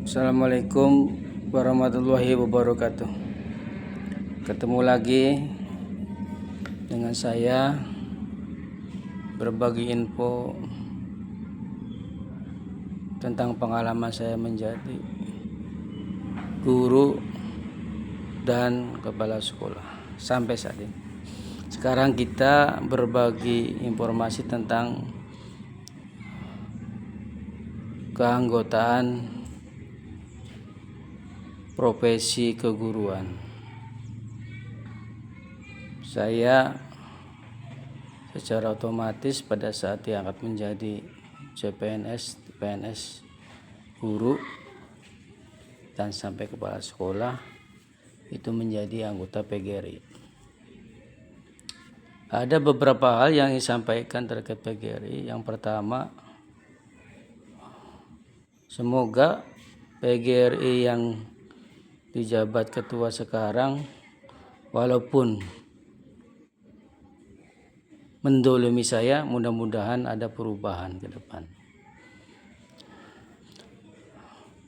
Assalamualaikum warahmatullahi wabarakatuh. Ketemu lagi dengan saya, berbagi info tentang pengalaman saya menjadi guru dan kepala sekolah sampai saat ini. Sekarang kita berbagi informasi tentang keanggotaan profesi keguruan. Saya secara otomatis pada saat diangkat menjadi CPNS, PNS, guru dan sampai kepala sekolah itu menjadi anggota PGRI. Ada beberapa hal yang disampaikan terkait PGRI. Yang pertama, semoga PGRI yang dijabat ketua sekarang walaupun mendolimi saya, mudah-mudahan ada perubahan ke depan.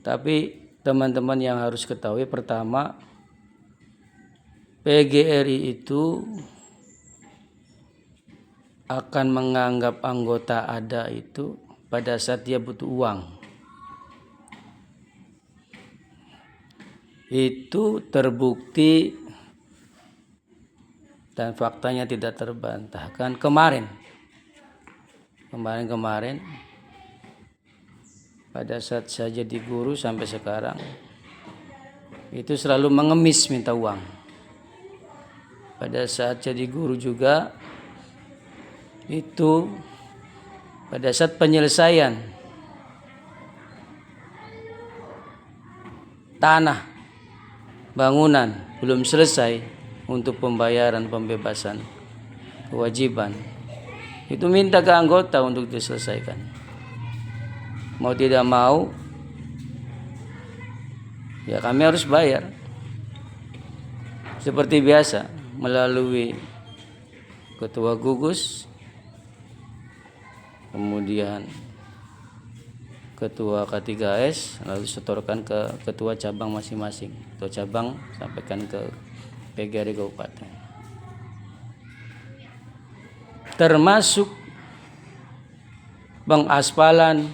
Tapi teman-teman yang harus ketahui, pertama, PGRI itu akan menganggap anggota ada itu pada saat dia butuh uang. Itu terbukti dan faktanya tidak terbantahkan kemarin pada saat saya jadi guru sampai sekarang itu selalu mengemis minta uang. Pada saat jadi guru juga itu pada saat penyelesaian tanah bangunan belum selesai untuk pembayaran pembebasan kewajiban, itu minta ke anggota untuk diselesaikan. Mau tidak mau ya kami harus bayar seperti biasa melalui ketua gugus, kemudian ketua K3S, lalu setorkan ke ketua cabang masing-masing. Ketua cabang sampaikan ke PGRI Kabupaten. Termasuk pengaspalan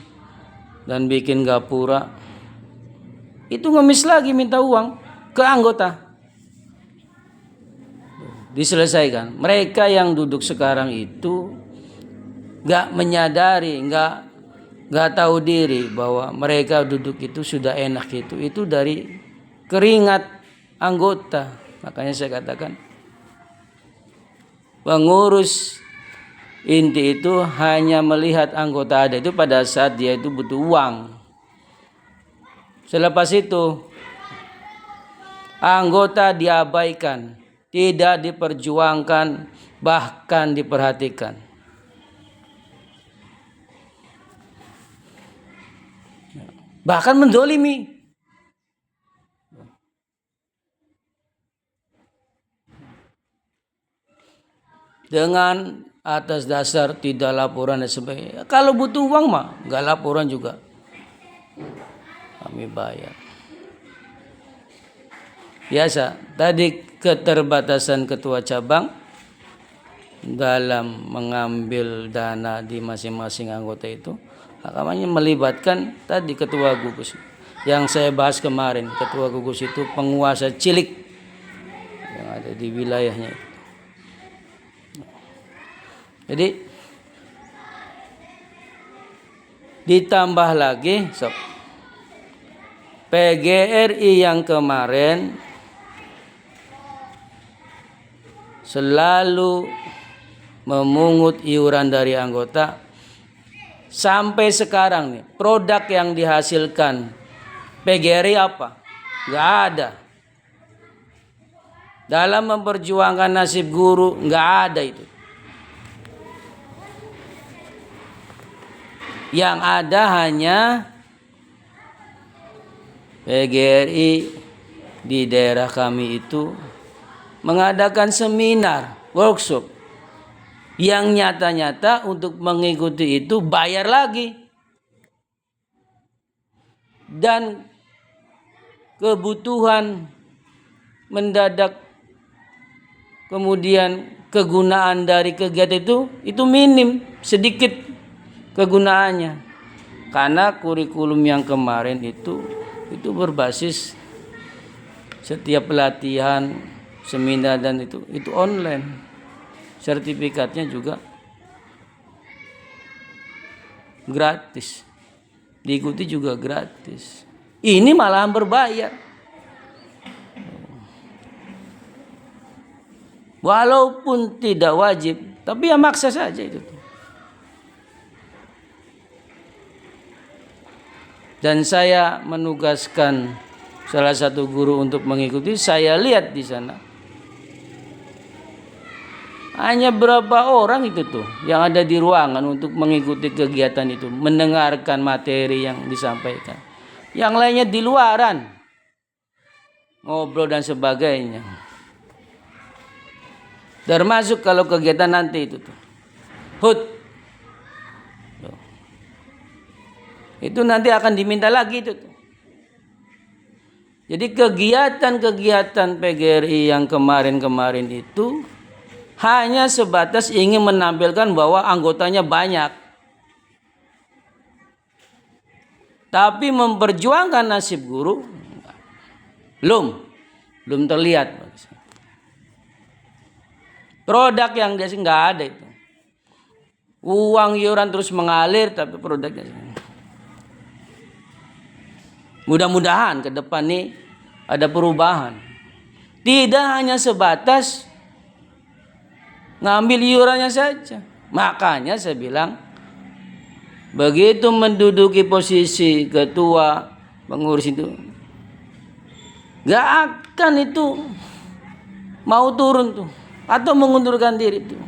dan bikin gapura, itu ngemis lagi minta uang ke anggota. Diselesaikan. Mereka yang duduk sekarang itu gak menyadari, gak tahu diri bahwa mereka duduk itu sudah enak itu dari keringat anggota. Makanya saya katakan pengurus inti itu hanya melihat anggota ada itu pada saat dia itu butuh uang. Selepas itu anggota diabaikan, tidak diperjuangkan, bahkan diperhatikan. Bahkan mendolimi. Dengan atas dasar tidak laporan dan sebagainya. Kalau butuh uang mah nggak laporan juga kami bayar. Biasa. Tadi keterbatasan ketua cabang dalam mengambil dana di masing-masing anggota itu, akamanya melibatkan tadi ketua gugus yang saya bahas kemarin. Ketua gugus itu penguasa cilik yang ada di wilayahnya. Jadi ditambah lagi PGRI yang kemarin selalu memungut iuran dari anggota. Sampai sekarang nih, produk yang dihasilkan PGRI apa? Nggak ada. Dalam memperjuangkan nasib guru, nggak ada itu. Yang ada hanya PGRI di daerah kami itu mengadakan seminar, workshop yang nyata-nyata untuk mengikuti itu bayar lagi. Dan kebutuhan mendadak, kemudian kegunaan dari kegiatan itu minim, sedikit kegunaannya. Karena kurikulum yang kemarin itu berbasis setiap pelatihan, seminar dan itu online. Sertifikatnya juga gratis. Diikuti juga gratis. Ini malahan berbayar. Walaupun tidak wajib, tapi ya maksa saja itu. Dan saya menugaskan salah satu guru untuk mengikuti. Saya lihat di sana hanya berapa orang itu tuh yang ada di ruangan untuk mengikuti kegiatan itu, mendengarkan materi yang disampaikan. Yang lainnya di luaran, ngobrol dan sebagainya. Termasuk kalau kegiatan nanti itu tuh HUT, itu nanti akan diminta lagi itu tuh. Jadi kegiatan-kegiatan PGRI yang kemarin-kemarin itu hanya sebatas ingin menampilkan bahwa anggotanya banyak, tapi memperjuangkan nasib guru belum terlihat. Produk yang dia sih nggak ada itu. Uang iuran terus mengalir, tapi produknya mudah-mudahan ke depan nih ada perubahan. Tidak hanya sebatas ngambil iurannya saja. Makanya saya bilang, begitu menduduki posisi ketua pengurus itu, gak akan itu mau turun tuh atau mengundurkan diri tuh.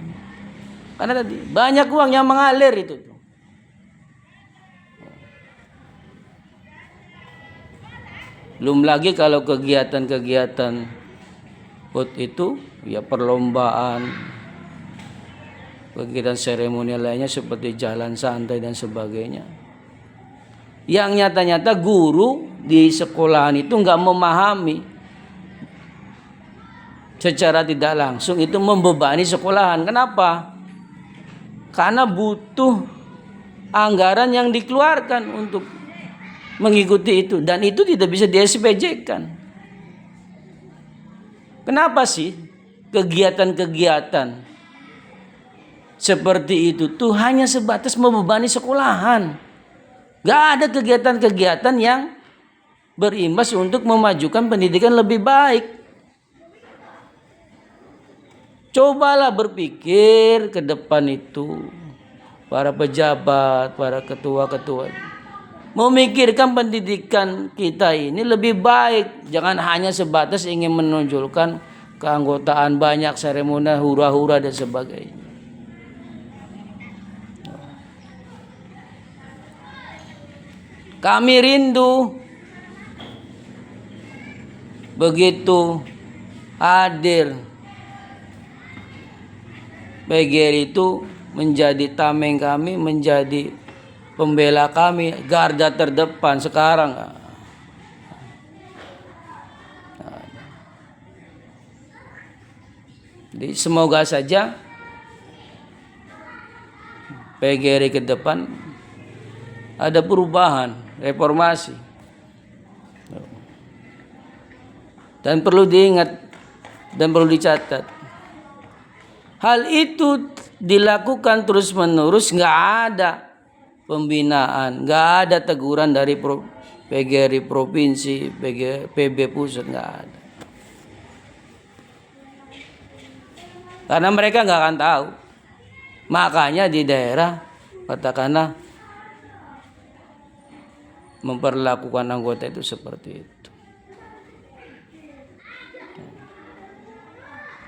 Karena tadi banyak uang yang mengalir itu tuh. Belum lagi kalau kegiatan-kegiatan HUT itu ya perlombaan, kegiatan seremonial lainnya seperti jalan santai dan sebagainya. Yang nyata-nyata guru di sekolahan itu nggak memahami secara tidak langsung itu membebani sekolahan. Kenapa? Karena butuh anggaran yang dikeluarkan untuk mengikuti itu, dan itu tidak bisa di-SPJ-kan. Kenapa sih kegiatan-kegiatan seperti itu tuh hanya sebatas membebani sekolahan? Gak ada kegiatan-kegiatan yang berimbas untuk memajukan pendidikan lebih baik. Cobalah berpikir ke depan itu, para pejabat, para ketua-ketua, memikirkan pendidikan kita ini lebih baik. Jangan hanya sebatas ingin menonjolkan keanggotaan banyak, seremonial, hura-hura dan sebagainya. Kami rindu begitu hadir PGRI itu menjadi tameng kami, menjadi pembela kami, garda terdepan. Sekarang jadi semoga saja PGRI ke depan ada perubahan, reformasi. Dan perlu diingat dan perlu dicatat, hal itu dilakukan terus-menerus, nggak ada pembinaan, nggak ada teguran dari PGRI provinsi, PB pusat, nggak ada. Karena mereka nggak akan tahu. Makanya di daerah katakanlah memperlakukan anggota itu seperti itu.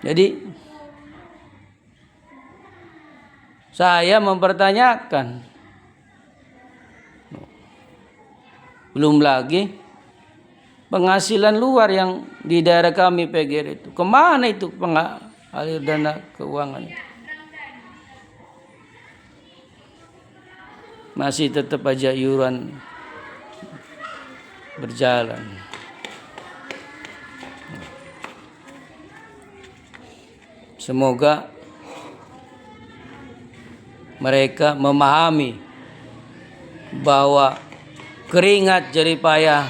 Jadi saya mempertanyakan, belum lagi penghasilan luar yang di daerah kami PGRI itu, kemana itu alir dana keuangan itu? Masih tetap aja iuran berjalan. Semoga mereka memahami bahwa keringat jerih payah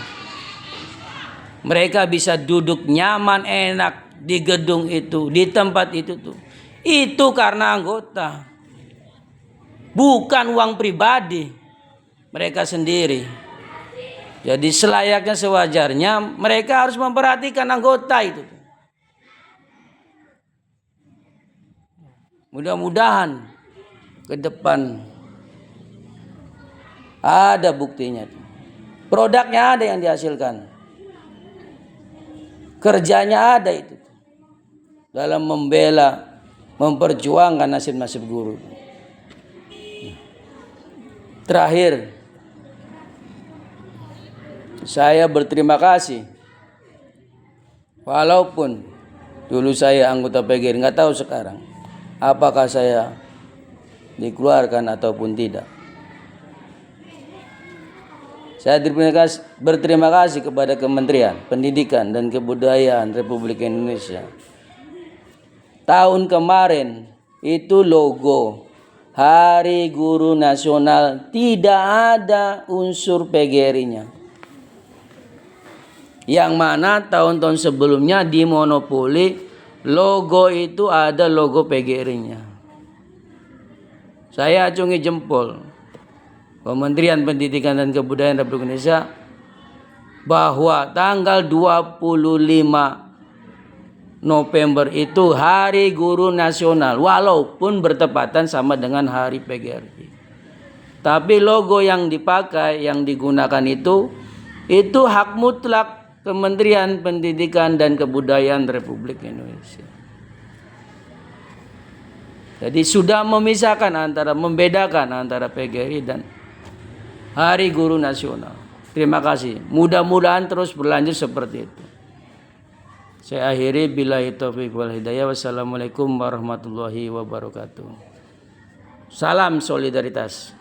mereka bisa duduk nyaman enak di gedung itu, di tempat itu tuh. Itu karena anggota. Bukan uang pribadi mereka sendiri. Jadi selayaknya sewajarnya mereka harus memperhatikan anggota itu. Mudah-mudahan ke depan ada buktinya. Produknya ada yang dihasilkan. Kerjanya ada itu. Dalam membela, memperjuangkan nasib-nasib guru. Terakhir, saya berterima kasih. Walaupun dulu saya anggota PGRI, nggak tahu sekarang apakah saya dikeluarkan ataupun tidak. Saya berterima kasih kepada Kementerian Pendidikan dan Kebudayaan Republik Indonesia. Tahun kemarin itu logo Hari Guru Nasional tidak ada unsur PGRI-nya. Yang mana tahun-tahun sebelumnya dimonopoli logo itu ada logo PGRI-nya. Saya acungi jempol Kementerian Pendidikan dan Kebudayaan Republik Indonesia bahwa tanggal 25 November itu Hari Guru Nasional walaupun bertepatan sama dengan Hari PGRI. Tapi logo yang dipakai, yang digunakan itu hak mutlak Kementerian Pendidikan dan Kebudayaan Republik Indonesia. Jadi sudah membedakan antara PGRI dan Hari Guru Nasional. Terima kasih. Mudah-mudahan terus berlanjut seperti itu. Saya akhiri billahi taufiq wal hidayah. Wassalamualaikum warahmatullahi wabarakatuh. Salam solidaritas.